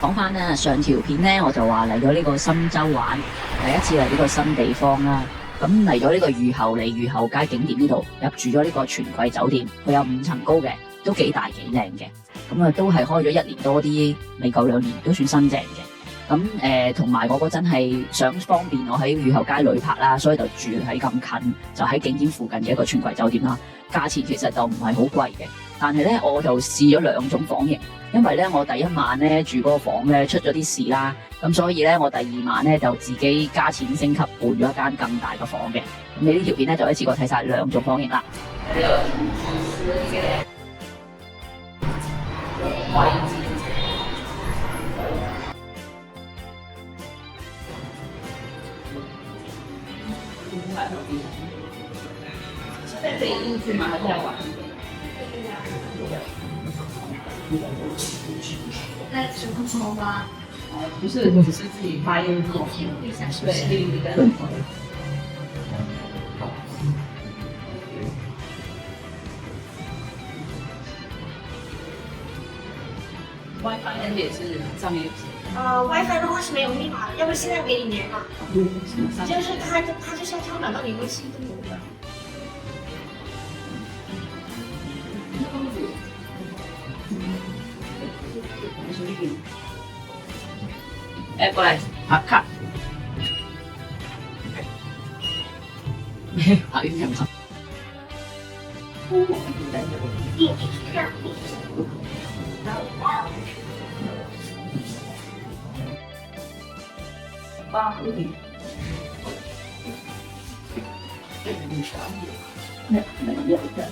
講翻啦，上條片咧我就話嚟咗呢個深州玩，第一次嚟呢個新地方啦。咁嚟咗呢個御後里御後街景點呢度，入住咗呢個全季酒店，佢有5層高嘅，都幾大幾靚嘅。咁啊都係開咗1年多啲，未夠2年，都算新淨嘅。咁同埋我嗰陣係想方便我喺御後街旅拍啦，所以就住喺咁近，就喺景點附近嘅一個全季酒店啦。價錢其實就唔係好貴嘅，但係咧我就試咗2種房型。因為咧，我第1晚咧住嗰個房咧出咗啲事啦，咁所以咧我第2晚咧就自己加錢升級換咗一間更大嘅房嘅。咁你呢條片咧就一次過睇晒2種房型啦。現在可以入去嗎？還是要玩？那只不抽吧？不是，只是自己发音做。对，另一个。WiFi 那也是上面有写。WiFi 的话是没有密码的，要不现在给你连嘛？就是它就是要跳转到你微信这里的。哎，过来，好看。好，有点长。八五零。咩嘅？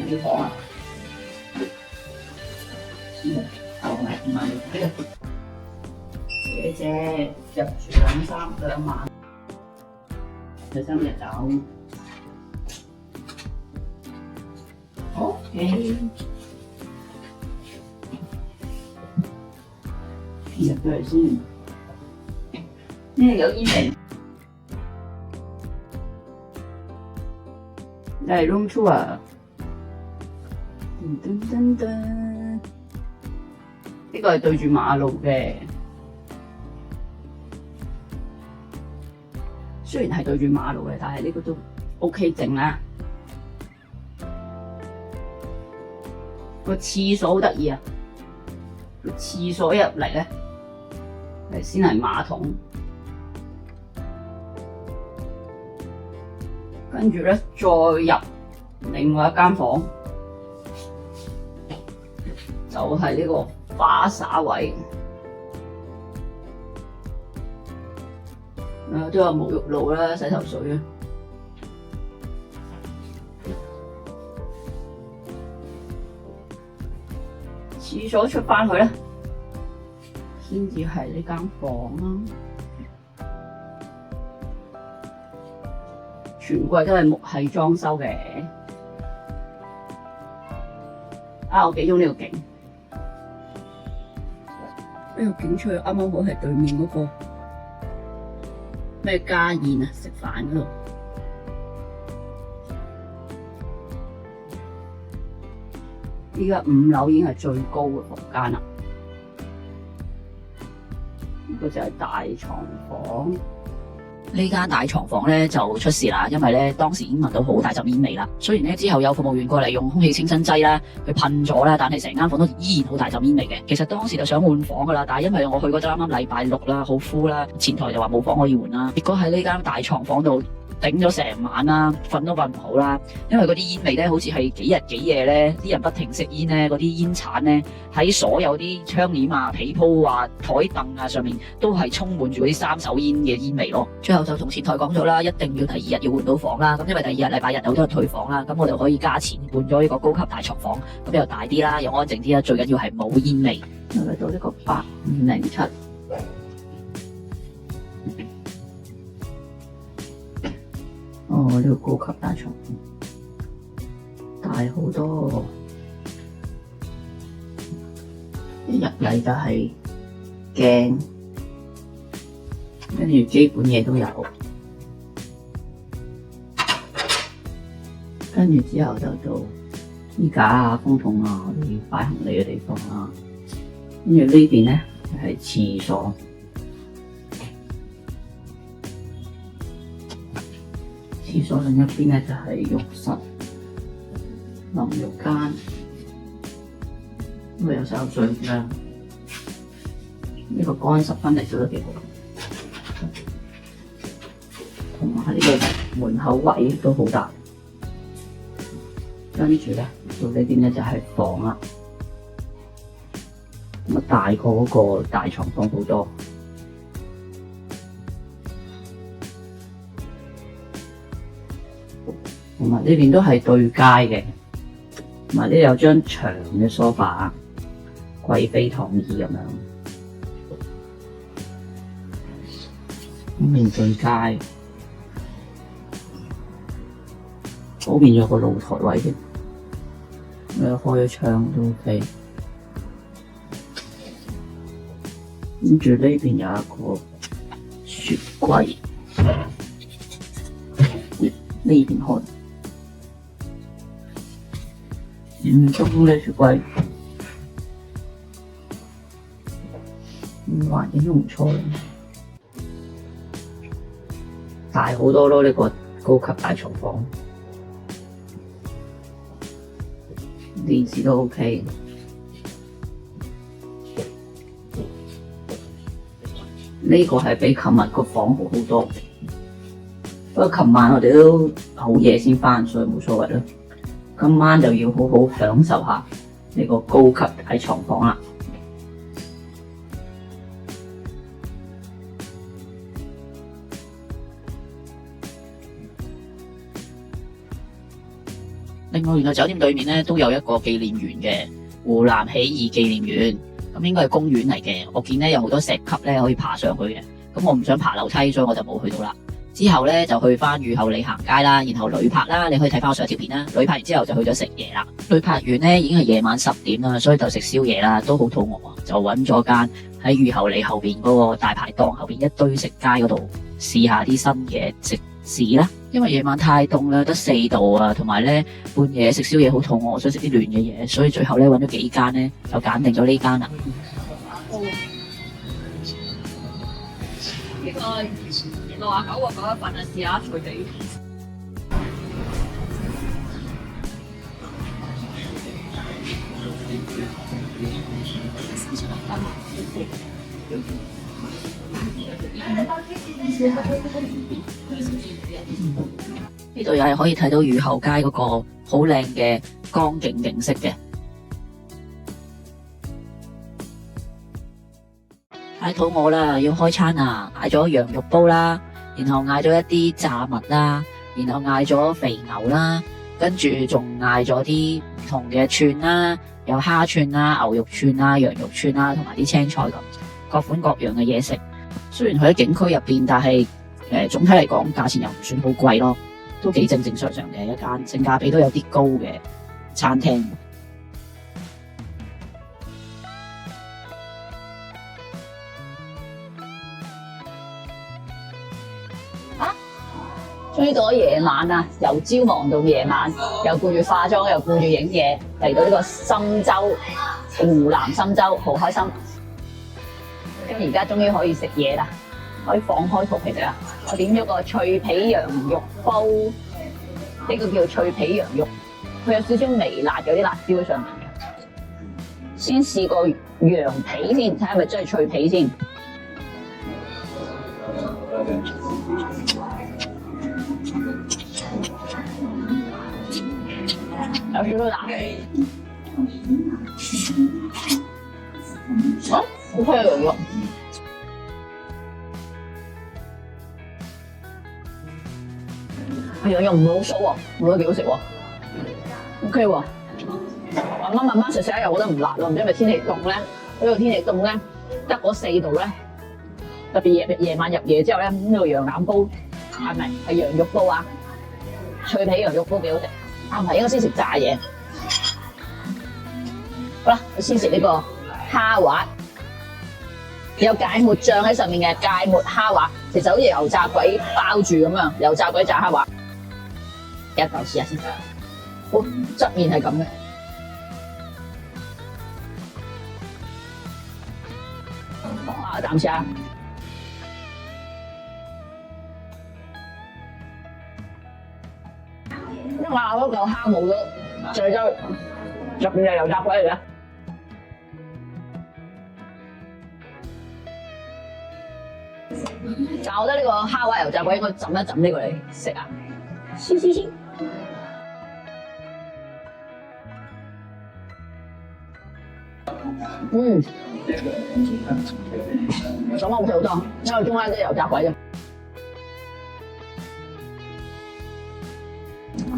你講啊？姐姐入住2晚，第3日走。OK。入咗嚟先。呢有煙味。嚟 room tour。呢個係對住馬路嘅，雖然係對住馬路嘅，但係呢個都 OK 靜啦。個廁所好得意啊！個廁所入嚟咧，先係馬桶，跟住咧再入另外一間房，就係呢個花灑位，都有沐浴露啦、洗頭水啊。廁所出返去咧，先至係呢間房啦。全季都係木係裝修嘅。我幾鍾呢個景。呢個景出去啱啱好係對面嗰個咩家宴啊，食飯嗰度。依家5樓已經係最高嘅房間啦。呢個就係大床房。呢間大床房咧就出事啦，因為咧當時已經聞到好大陣煙味啦。雖然咧之後有服務員過嚟用空氣清新劑啦，去噴咗啦，但係成間房都依然好大陣煙味嘅。其實當時就想換房噶啦，但係因為我去嗰陣啱啱禮拜6啦，好 full 啦，前台就話冇房可以換啦。結果喺呢間大床房度頂咗成晚啦，瞓都瞓唔好啦，因為嗰啲煙味咧好似係幾日幾夜咧，啲人不停食煙咧，嗰啲煙鏟咧喺所有啲窗簾啊、被鋪啊、台凳啊上面都係充滿住嗰啲3手煙嘅煙味咯。最後就同前台講咗啦，一定要第2日要換到房啦。咁因為第2日禮拜日有好多人退房啦，咁我就可以加錢換咗呢個高級大床房，咁又大啲啦，又安靜啲啦，最緊要係冇煙味。嚟到呢個8507。呢個高級大床大好多，一入嚟就係鏡，跟住基本嘢都有，跟住之後就到衣架啊、風筒啊，啲擺行李嘅地方啊，跟住呢邊咧係廁所，廁所另一邊咧就係浴室、淋浴間，咁啊有洗手水啦。呢個乾濕分離做得幾好，同埋呢個門口位都好大。跟住咧到呢邊咧就係房啦，咁啊大過嗰個大床房好多。同埋呢邊都係對街嘅，同埋呢有張長嘅梳化，貴妃躺椅咁樣。咁面對街，嗰邊有個露台位嘅，咁樣開咗窗都 OK。跟住呢邊有一個雪櫃，呢邊開。中呢雪櫃，環境都唔錯，大好多咯！呢個高級大床房，電視都 OK。呢個係比琴日個房好好多，不過琴晚我哋都好夜先返，所以冇所謂啦。今晚就要好好享受下呢個高級大床房啦。另外，原來酒店對面咧都有一個紀念園嘅湖南起義紀念園，咁應該係公園嚟嘅。我見咧有好多石級咧可以爬上去嘅，咁我唔想爬樓梯，所以我就冇去到啦。之後咧就去翻御后里行街啦，然後旅拍啦，你可以睇翻我上一條片啦。旅拍完之後就去咗食嘢啦。旅拍完咧已經係夜晚10點啦，所以就食宵夜啦，都好肚餓啊，就揾咗間喺御后里後邊嗰個大排檔後邊一堆食街嗰度試下啲新嘅食肆啦。因為夜晚太凍啦，得4度啊，同埋咧半夜食宵夜好肚餓，想食啲暖嘅嘢，所以最後咧揾咗幾間咧就揀定咗呢間啦。呢個69個9一份啊，試下脆地。呢度又係可以睇到御后街嗰個好靚嘅江景景色嘅。太肚餓啦，要開餐啊！嗌咗羊肉煲啦，然後嗌咗一啲炸物啦，然後嗌咗肥牛啦，跟住仲嗌咗啲唔同嘅串啦，有蝦串啦、牛肉串啦、羊肉串啦，同埋啲青菜咁，各款各樣嘅嘢食。雖然佢喺景區入邊，但係總體嚟講價錢又唔算好貴咯，都幾正常嘅一間，性價比都有啲高嘅餐廳。終於到咗夜晚啦，由朝忙到夜晚，又顧住化妝，又顧住影嘢，嚟到呢個深州，湖南深州，好開心。咁而家終於可以食嘢啦，可以放開肚皮食啦。我點咗個脆皮羊肉煲，呢個叫脆皮羊肉，佢有少少微辣，有啲辣椒喺上面嘅。先試個羊皮先，睇下係咪真係脆皮先。有少少辣，好香羊肉，羊肉唔會好酥喎，我覺得幾好食喎 ，OK 喎，慢慢食又覺得唔辣咯，唔知係咪天氣凍咧？呢度天氣凍咧，得嗰4度咧，特別夜晚入夜之後咧，呢個羊腩煲係咪係羊肉煲啊？脆皮羊肉煲幾好食。唔係應該先食炸嘢。好啦，我先食呢個蝦滑，有芥末醬喺上面嘅芥末蝦滑，其實好似油炸鬼包住咁樣，油炸鬼炸蝦滑。一嚿試下先，好側面係咁嘅。啊，啖試下。因為我嗰嚿蝦冇咗，最終入邊係油炸鬼嚟嘅。但我覺得呢個蝦滑油炸鬼應該浸一浸呢個嚟食啊！先。咁好食好多，因為中間都係油炸鬼啫。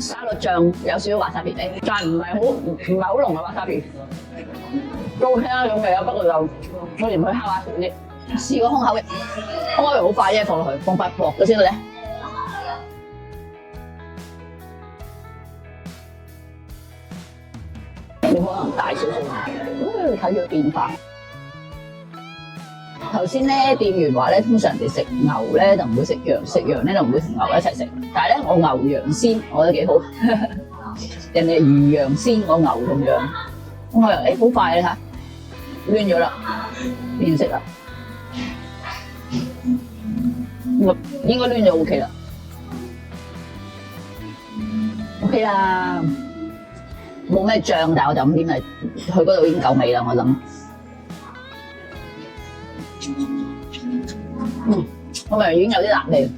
沙律醬有少少滑沙皮味，但係唔係好濃嘅滑沙皮，都 OK 啦咁味啊。不過就我嫌佢蝦滑少啲。試個空口嘅，空口好快啫，放落去，放塊薄咗先嘅咧。你可能大少少，睇佢變化。頭先咧，店員話咧，通常人哋食牛咧就唔會食羊，食羊咧就唔會同牛一齊食。但係咧，我牛羊鮮，我覺得幾好。人哋魚羊鮮，我牛同羊。我話好快啊嚇，攣咗啦，變色啦。應該攣就 OK 啦，OK 啦，冇咩醬，但係我就咁點嚟，去嗰度已經夠味啦，我諗。我咪已經有啲辣味，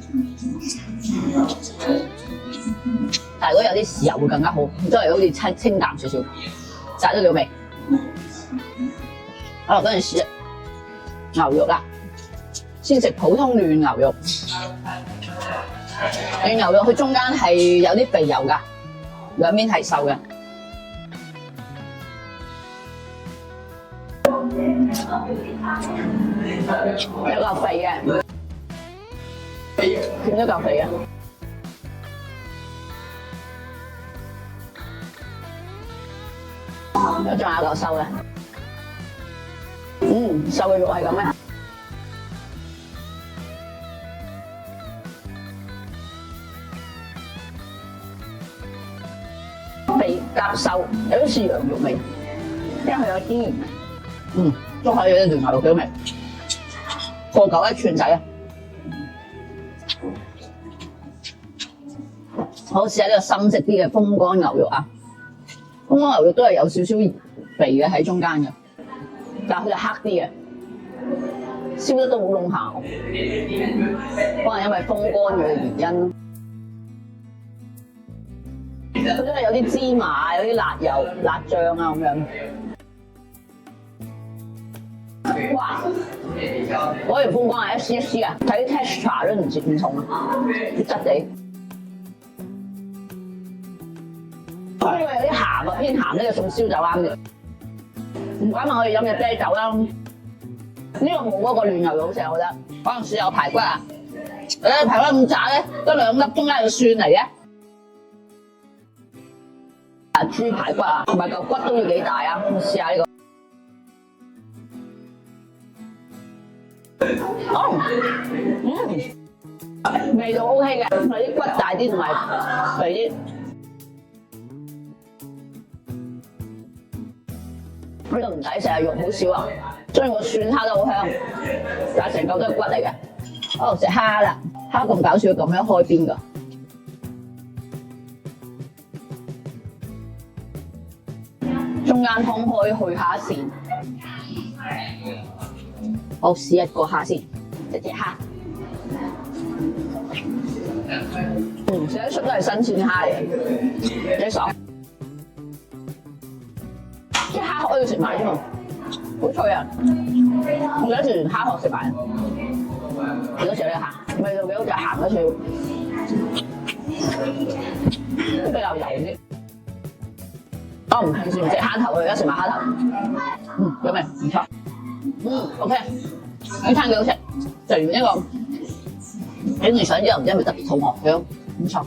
但係如果有啲豉油會更加好，都係好似清淡少少，炸咗條味。啊，嗰陣時牛肉啦。先食普通嫩牛肉，嫩牛肉佢中間係有啲肥油㗎，兩邊係瘦嘅。有嚿肥嘅，見咗嚿肥嘅。仲有嚿瘦嘅，瘦嘅肉係咁嘅。肥夾瘦，有啲似羊肉味，因為佢有啲，都可以有啲嫩牛肉嘅味。個嚿一寸仔啊！好試下呢個深色啲嘅風乾牛肉啊！風乾牛肉都係有少少肥嘅喺中間嘅，但係佢就黑啲嘅，燒得都好燶下，可能因為風乾嘅原因咯。佢真係有啲芝麻，有啲辣油、辣醬啊咁樣。哇！嗰條風乾係一絲啊，睇啲 texture 都唔同啊，質地。呢個有啲鹹啊，偏鹹呢個送燒就啱嘅。唔怪問我哋飲嘅啤酒啦。呢個冇嗰個嫩牛肉好食，我覺得。可能豉油排骨啊，排骨咁渣咧，得2粒中間有蒜嚟嘅。豬排骨啊，同埋嚿骨都要幾大啊！試下呢個。味道 OK 嘅，佢啲骨大啲同埋肥啲。呢個唔抵食啊，肉好少啊，所以個蒜蝦都好香，但係成嚿都係骨嚟嘅。哦，食蝦啦，蝦咁搞笑，咁樣開邊㗎？中間劏開去蝦線，我試一個蝦先，一隻蝦，食得出都係新鮮蝦嚟，幾爽。啲蝦殼都要食埋啫嘛，好脆啊！我有時連蝦殼食埋，幾多時呢個蝦？味道幾好，就鹹得少，比較油啲。我唔平時唔食蝦頭，我而家食埋蝦頭，有味，唔錯，OK， 呢餐幾好食，食完一個，影完相之後唔知係咪特別肚餓，幾好，唔錯。